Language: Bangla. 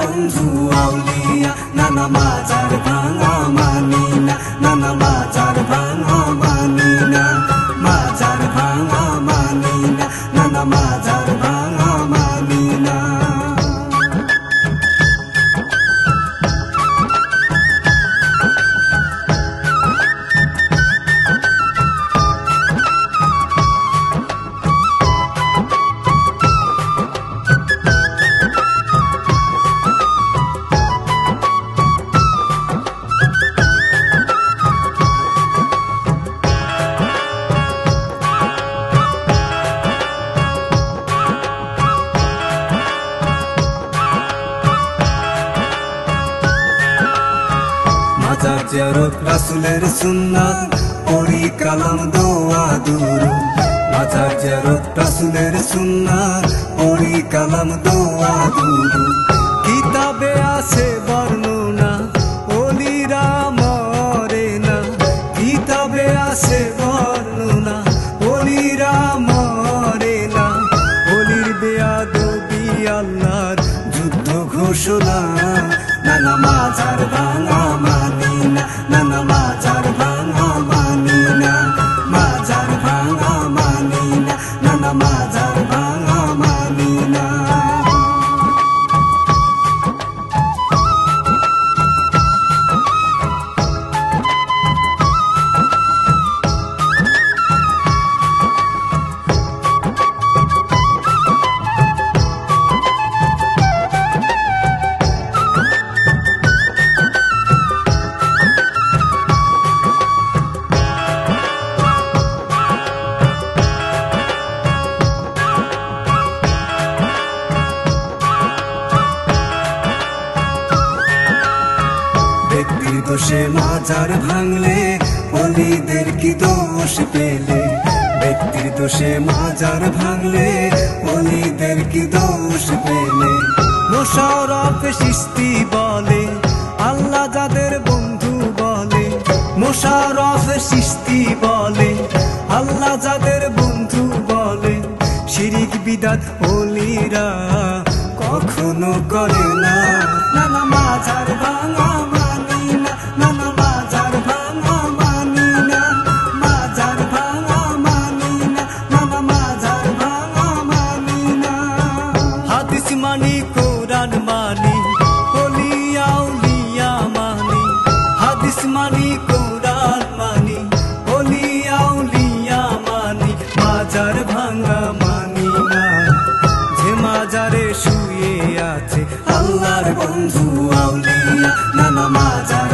বন্ধু আউলিয়া নানা মাজার ভাঙা মানি না, নানা মাজার ভাঙা মানি না, মাজার ভাঙা মানি না, নানা মাজার ভাঙা মানি না। মাজার জিয়ারত রাসূলের সুন্নাত পড়ি কালাম দোয়া দুরূদ, মাজার জিয়ারত রাসূলের সুন্নাত পড়ি কালাম দোয়া দুরূদ। কিতাবে আছে বর্ণনা ওলিরা মরে না, কিতাবে আছে বর্ণনা ওলিরা মরে না। ওলির বেয়াদবি আল্লাহর যুদ্ধ ঘোষণা, নানা মাজার ভাঙা মানি না, নানা মাজার ভাঙা মানি না, মাজার ভাঙা মানি না, নানা মাজার ভাঙা মানি না। ব্যক্তির দোষে মাজার ভাঙলে ওলিদের কি দোষ পেলে, ব্যক্তির দোষে মাজার ভাঙলে ওলিদের কি দোষ পেলে। মোশাররফ চিশতি বলে আল্লাহ যাদের বন্ধু বলে, মোশাররফ চিশতি বলে আল্লাহ যাদের বন্ধু বলে। শিরিক বিদআত ওলিরা কখনো করে না, নানা মাজার ভাঙা মানি না, নানা মাজার ভাঙা মানি না, মাজার ভাঙা মানি না, নানা মাজার ভাঙা মানি না। হাদিস মানি কোরআন মানি ওলিয়া উলিয়া মানি, হাদিস মানি কোরআন মানি ওলিয়া উলিয়া মানি, মাজার ভাঙা মানি না। যে মাজারে শুয়ে আছে আল্লাহর বন্ধু আউলিয়া নানা মাজার